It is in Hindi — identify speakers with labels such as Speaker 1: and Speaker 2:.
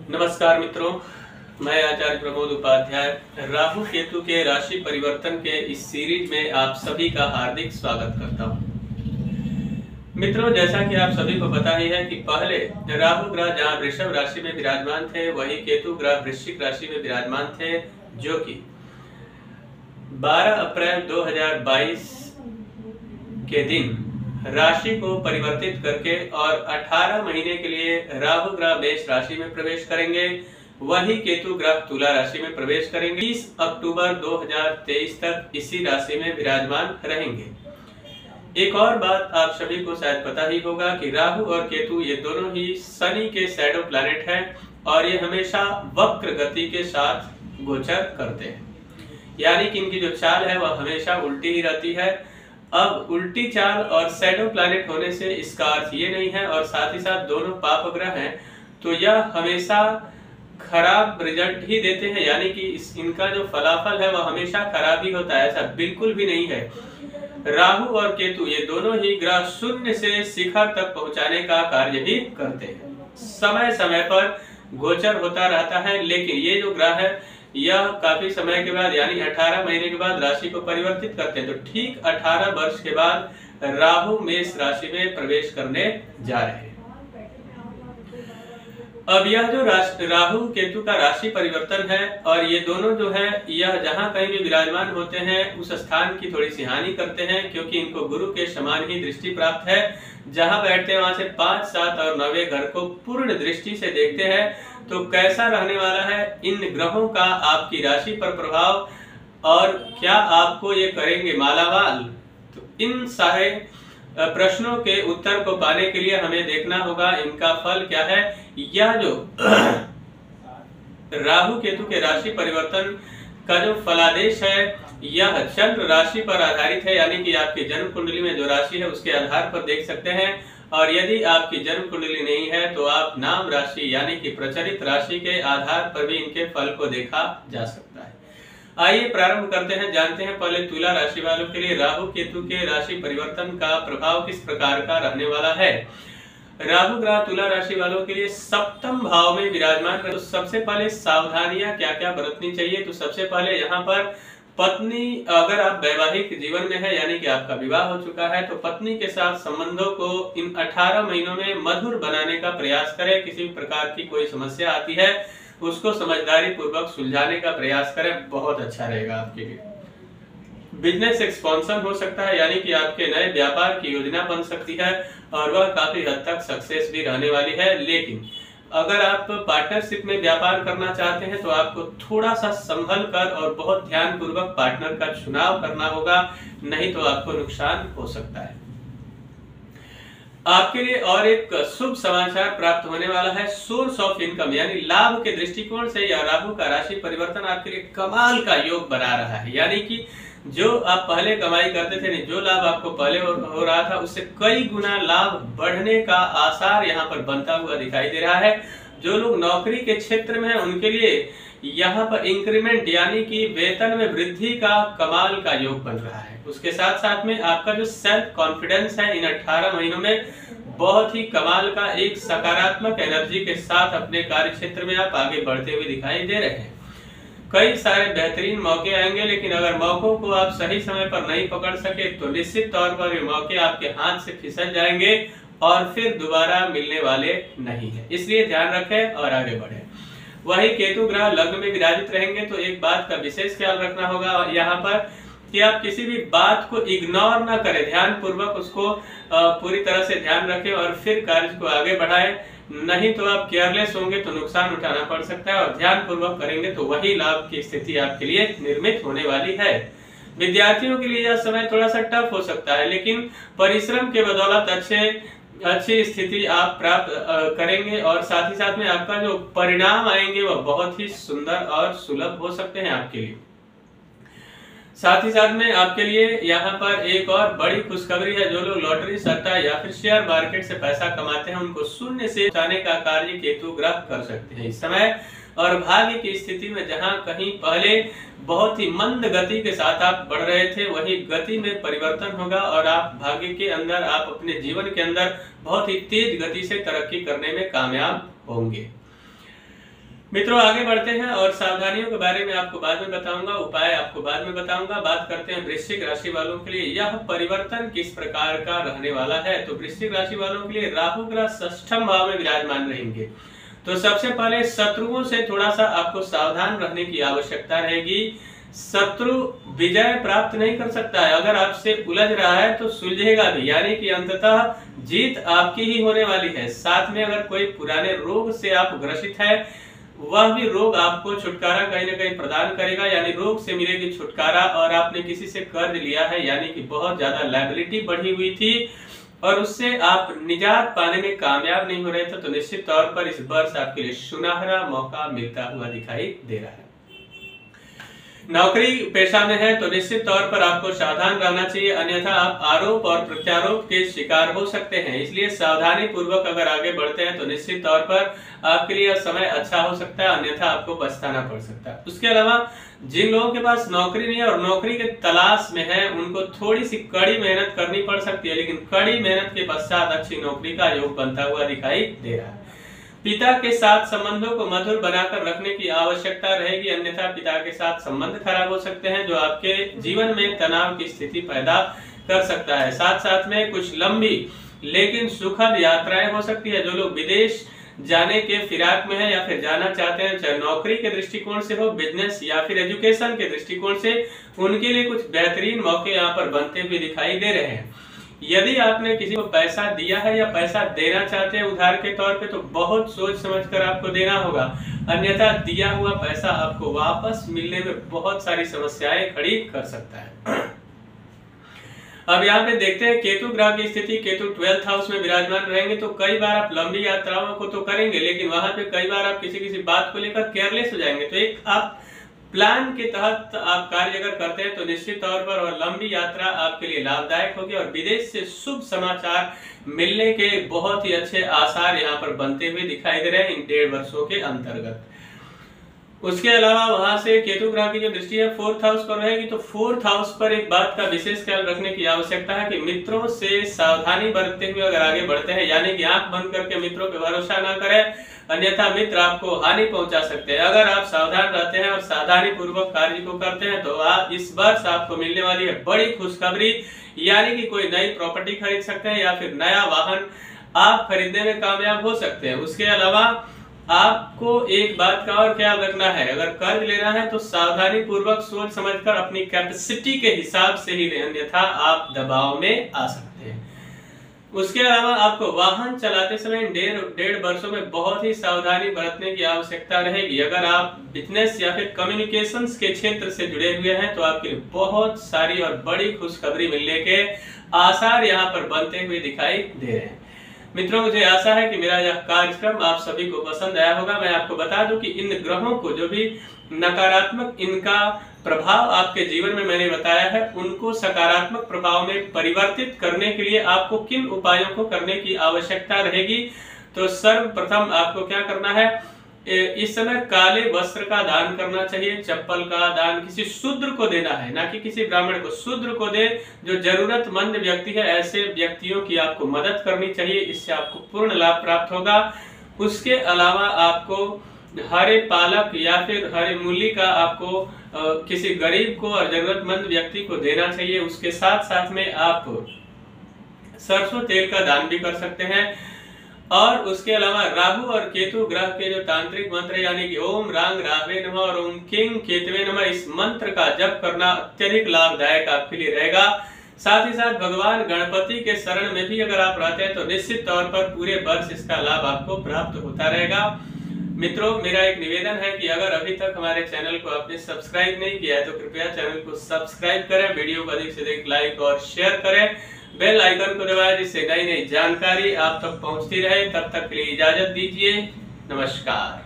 Speaker 1: नमस्कार मित्रों, मैं आचार्य प्रमोद उपाध्याय राहु केतु के राशि परिवर्तन के इस सीरीज में आप सभी का हार्दिक स्वागत करता हूं। मित्रों, जैसा कि आप सभी को पता ही है कि पहले राहु ग्रह जहां वृषभ राशि में विराजमान थे, वही केतु ग्रह वृश्चिक राशि में विराजमान थे, जो कि 12 अप्रैल 2022 के दिन राशि को परिवर्तित करके और 18 महीने के लिए राहु ग्रह मेष राशि में प्रवेश करेंगे। वही केतु ग्रह तुला राशि में प्रवेश करेंगे। 30 अक्टूबर 2023 तक इसी राशि में विराजमान रहेंगे। एक और बात आप सभी को शायद पता ही होगा कि राहु और केतु ये दोनों ही शनि के शैडो प्लैनेट हैं और ये हमेशा वक्र गति के साथ गोचर करते हैं, यानी कि इनकी जो चाल है वह हमेशा उल्टी ही रहती है। अब उल्टी चाल और शैडो प्लैनेट होने से इसका अर्थ ये नहीं है, और साथ ही साथ दोनों पाप ग्रह हैं, तो यह हमेशा खराब रिजल्ट ही देते हैं, यानी कि इनका जो फलाफल है वह हमेशा खराब ही होता है, ऐसा बिल्कुल भी नहीं है। राहु और केतु ये दोनों ही ग्रह शून्य से शिखर तक पहुंचाने का कार्य भी करते हैं, समय समय पर गोचर होता रहता है। लेकिन ये जो ग्रह है यह काफी समय के बाद यानी 18 महीने के बाद राशि को परिवर्तित करते हैं, तो ठीक 18 वर्ष के बाद राहु मेष राशि में प्रवेश करने जा रहे हैं। अब यह जो राहु केतु का राशि परिवर्तन है, और ये दोनों जो है यह जहां कहीं भी विराजमान होते हैं उस स्थान की थोड़ी सी हानि करते हैं, क्योंकि इनको गुरु के समान ही दृष्टि प्राप्त है। जहां बैठते हैं वहां से 5, 7 और 9वें घर को पूर्ण दृष्टि से देखते हैं, तो कैसा रहने वाला है इन ग्रहों का आपकी राशि पर प्रभाव, और क्या आपको ये करेंगे मालामाल। तो इन सारे प्रश्नों के उत्तर को पाने के लिए हमें देखना होगा इनका फल क्या है। यह जो राहु केतु के राशि परिवर्तन का जो फलादेश है यह चंद्र राशि पर आधारित है, यानी कि आपकी जन्म कुंडली में जो राशि है उसके आधार पर देख सकते हैं। और यदि आपकी जन्म कुंडली नहीं है तो आप नाम राशि यानी कि प्रचलित राशि के आधार पर भी इनके फल को देखा जा सकता है। आइए प्रारंभ करते हैं, जानते हैं पहले तुला राशि वालों के लिए राहु केतु के राशि परिवर्तन का प्रभाव किस प्रकार का रहने वाला है। राहु ग्रह तुला राशि वालों के लिए सप्तम भाव में विराजमान है, तो सबसे पहले सावधानियां क्या क्या बरतनी चाहिए। तो सबसे पहले यहाँ पर पत्नी, अगर आप वैवाहिक जीवन में है यानी कि आपका विवाह हो चुका है, तो पत्नी के साथ संबंधों को इन 18 महीनों में मधुर बनाने का प्रयास करें। किसी प्रकार की कोई समस्या आती है उसको समझदारी पूर्वक सुलझाने का प्रयास करें, बहुत अच्छा रहेगा आपके लिए। बिजनेस एक्सपेंशन हो सकता है, यानी कि आपके नए व्यापार की योजना बन सकती है और वह काफी हद तक सक्सेस भी रहने वाली है। लेकिन अगर आप पार्टनरशिप में व्यापार करना चाहते हैं तो आपको थोड़ा सा संभल कर और बहुत ध्यान पूर्वक पार्टनर का चुनाव करना होगा, नहीं तो आपको नुकसान हो सकता है। आपके लिए और एक शुभ समाचार प्राप्त होने वाला है, सोर्स ऑफ इनकम यानी लाभ के दृष्टिकोण से यह राहु का राशि परिवर्तन आपके लिए कमाल का योग बना रहा है। यानी कि जो आप पहले कमाई करते थे, जो लाभ आपको पहले हो रहा था उससे कई गुना लाभ बढ़ने का आसार यहाँ पर बनता हुआ दिखाई दे रहा है। जो लोग नौकरी के क्षेत्र में हैं उनके लिए यहाँ पर इंक्रीमेंट यानी कि वेतन में वृद्धि का कमाल का योग बन रहा है। उसके साथ साथ में आपका जो सेल्फ कॉन्फिडेंस है इन 18 महीनों में बहुत ही कमाल का एक सकारात्मक एनर्जी के साथ अपने कार्य क्षेत्र में आप आगे बढ़ते हुए दिखाई दे रहे हैं। कई सारे बेहतरीन मौके आएंगे, लेकिन अगर मौकों को आप सही समय पर नहीं पकड़ सके तो निश्चित तौर पर ये मौके आपके हाथ से फिसल जाएंगे और फिर दोबारा मिलने वाले नहीं है। इसलिए ध्यान रखें और आगे बढ़ें। वही केतु ग्रह लग्न में विराजित रहेंगे, तो एक बात का विशेष ख्याल रखना होगा यहाँ पर कि आप किसी भी बात को इग्नोर ना करें, ध्यान पूर्वक उसको पूरी तरह से ध्यान रखें और फिर कार्य को आगे बढ़ाएं। नहीं तो आप केयरलेस होंगे तो नुकसान उठाना पड़ सकता है, और ध्यान पूर्वक करेंगे तो वही लाभ की स्थिति आपके लिए निर्मित होने वाली है। विद्यार्थियों के लिए यह समय थोड़ा सा टफ हो सकता है, लेकिन परिश्रम के बदौलत अच्छी स्थिति आप प्राप्त करेंगे, और साथ ही साथ में आपका जो परिणाम आएंगे वह बहुत ही सुंदर और सुलभ हो सकते हैं आपके लिए। साथ ही साथ में आपके लिए यहाँ पर एक और बड़ी खुशखबरी है। जो लोग लॉटरी, सट्टा या फिर शेयर मार्केट से पैसा कमाते हैं उनको शून्य से उठाने का कार्य केतु ग्रह कर सकते हैं इस समय। और भाग्य की स्थिति में जहां कहीं पहले बहुत ही मंद गति के साथ आप बढ़ रहे थे, वही गति में परिवर्तन होगा और आप भाग्य के अंदर, आप अपने जीवन के अंदर बहुत ही तेज गति से तरक्की करने में कामयाब होंगे। मित्रों आगे बढ़ते हैं और सावधानियों के बारे में आपको बाद में बताऊंगा, उपाय आपको बाद में बताऊंगा। बात करते हैं वृश्चिक राशि वालों के लिए यह परिवर्तन किस प्रकार का रहने वाला है। तो वृश्चिक राशि वालों के लिए राहु ग्रह षष्ठम भाव में विराजमान रहेंगे। तो सबसे पहले शत्रुओं से थोड़ा सा आपको सावधान रहने की आवश्यकता रहेगी। शत्रु विजय प्राप्त नहीं कर सकता है, अगर आपसे उलझ रहा है तो सुलझेगा भी, यानी कि अंततः जीत आपकी ही होने वाली है। साथ में अगर कोई पुराने रोग से आप ग्रसित है, वह भी रोग आपको छुटकारा कहीं न कहीं प्रदान करेगा, यानी रोग से मिलेगी छुटकारा। और आपने किसी से कर्ज लिया है, यानी कि बहुत ज्यादा लायबिलिटी बढ़ी हुई थी और उससे आप निजात पाने में कामयाब नहीं हो रहे थे, तो निश्चित तौर पर इस वर्ष आपके लिए सुनहरा मौका मिलता हुआ दिखाई दे रहा है। नौकरी पेशा में है तो निश्चित तौर पर आपको सावधान रहना चाहिए, अन्यथा आप आरोप और प्रत्यारोप के शिकार हो सकते हैं। इसलिए सावधानी पूर्वक अगर आगे बढ़ते हैं तो निश्चित तौर पर आपके लिए यह समय अच्छा हो सकता है, अन्यथा आपको पछताना पड़ सकता है। उसके अलावा जिन लोगों के पास नौकरी नहीं है और नौकरी के तलाश में है, उनको थोड़ी सी कड़ी मेहनत करनी पड़ सकती है, लेकिन कड़ी मेहनत के पश्चात अच्छी नौकरी का योग बनता हुआ दिखाई दे रहा है। पिता के साथ संबंधों को मधुर बनाकर रखने की आवश्यकता रहेगी, अन्यथा पिता के साथ संबंध खराब हो सकते हैं, जो आपके जीवन में तनाव की स्थिति पैदा कर सकता है। साथ साथ में कुछ लंबी लेकिन सुखद यात्राएं हो सकती है। जो लोग विदेश जाने के फिराक में है या फिर जाना चाहते हैं, चाहे नौकरी के दृष्टिकोण से हो, बिजनेस या फिर एजुकेशन के दृष्टिकोण से, उनके लिए कुछ बेहतरीन मौके यहाँ पर बनते हुए दिखाई दे रहे हैं। यदि आपने किसी को पैसा दिया है या पैसा देना चाहते हैं उधार के तौर पे, तो बहुत सोच समझकर आपको देना होगा, अन्यथा दिया हुआ पैसा आपको वापस मिलने में बहुत सारी समस्याएं खड़ी कर सकता है। अब यहाँ पे देखते हैं केतु ग्रह की स्थिति। केतु 12th हाउस में विराजमान रहेंगे तो कई बार आप लंबी यात्राओं को तो करेंगे, लेकिन वहां पे कई बार आप किसी बात को लेकर केयरलेस हो जाएंगे। तो एक आप प्लान के तहत आप कार्य अगर करते हैं तो निश्चित तौर पर और लंबी यात्रा आपके लिए लाभदायक होगी और विदेश से शुभ समाचार मिलने के बहुत ही अच्छे आसार यहाँ पर बनते हुए दिखाई दे रहे हैं इन 1.5 वर्षों के अंतर्गत। उसके अलावा वहां से केतु ग्रह की जो दृष्टि है 4th हाउस पर रहेगी, तो 4th हाउस पर एक बात का विशेष ख्याल रखने की आवश्यकता है कि मित्रों से सावधानी बरतते हुए अगर आगे बढ़ते हैं, यानी कि आंख बंद करके मित्रों पे भरोसा ना करें, अन्यथा मित्र आपको हानि पहुंचा सकते हैं। अगर आप सावधान रहते हैं और सावधानी पूर्वक कार्य को करते हैं तो आप इस वर्ष आपको मिलने वाली है बड़ी खुशखबरी, यानी कि कोई नई प्रॉपर्टी खरीद सकते हैं या फिर नया वाहन आप खरीदने में कामयाब हो सकते हैं। उसके अलावा आपको एक बात का और ख्याल रखना है, अगर कर्ज लेना है तो सावधानी पूर्वक सोच समझकर अपनी कैपेसिटी के हिसाब से ही लें, अन्यथा आप दबाव में आ सकते हैं। उसके अलावा आपको वाहन चलाते समय 1.5 वर्षों में बहुत ही सावधानी बरतने की आवश्यकता रहेगी। अगर आप बिजनेस या फिर कम्युनिकेशंस के क्षेत्र से जुड़े हुए हैं तो आपके लिए बहुत सारी और बड़ी खुशखबरी मिलने के आसार यहाँ पर बनते हुए दिखाई दे रहे हैं। मित्रों, मुझे आशा है कि मेरा यह कार्यक्रम आप सभी को पसंद आया होगा। मैं आपको बता दूं कि इन ग्रहों को जो भी नकारात्मक इनका प्रभाव आपके जीवन में मैंने बताया है, उनको सकारात्मक प्रभाव में परिवर्तित करने के लिए आपको किन उपायों को करने की आवश्यकता रहेगी। तो सर्वप्रथम आपको क्या करना है, इस समय काले वस्त्र का दान करना चाहिए, चप्पल का दान किसी शूद्र को देना है, ना कि किसी ब्राह्मण को। शूद्र को दे, जो जरूरतमंद व्यक्ति है, ऐसे व्यक्तियों की आपको मदद करनी चाहिए, इससे आपको पूर्ण लाभ प्राप्त होगा। उसके अलावा आपको हरे पालक या फिर हरे मूली का आपको किसी गरीब को और जरूरतमंद व्यक्ति को देना चाहिए। उसके साथ साथ में आप सरसों तेल का दान भी कर सकते हैं। और उसके अलावा राहु और केतु ग्रह के जो तांत्रिक मंत्र यानी कि ओम रांग रावे नमः और ओम किंग केतवे नमः, इस मंत्र का जप करना अत्यधिक लाभदायक आपके लिए रहेगा। साथ ही साथ भगवान गणपति के शरण में भी अगर आप रहते हैं तो निश्चित तौर पर पूरे वर्ष इसका लाभ आपको प्राप्त होता रहेगा। मित्रों, मेरा एक निवेदन है कि अगर अभी तक हमारे चैनल को आपने सब्सक्राइब नहीं किया है तो कृपया चैनल को सब्सक्राइब करें, वीडियो को अधिक से अधिक लाइक और शेयर करें, बेल आइकन को दबाएं जिससे नई नई जानकारी आप तक पहुंचती रहे। तब तक के लिए इजाजत दीजिए, नमस्कार।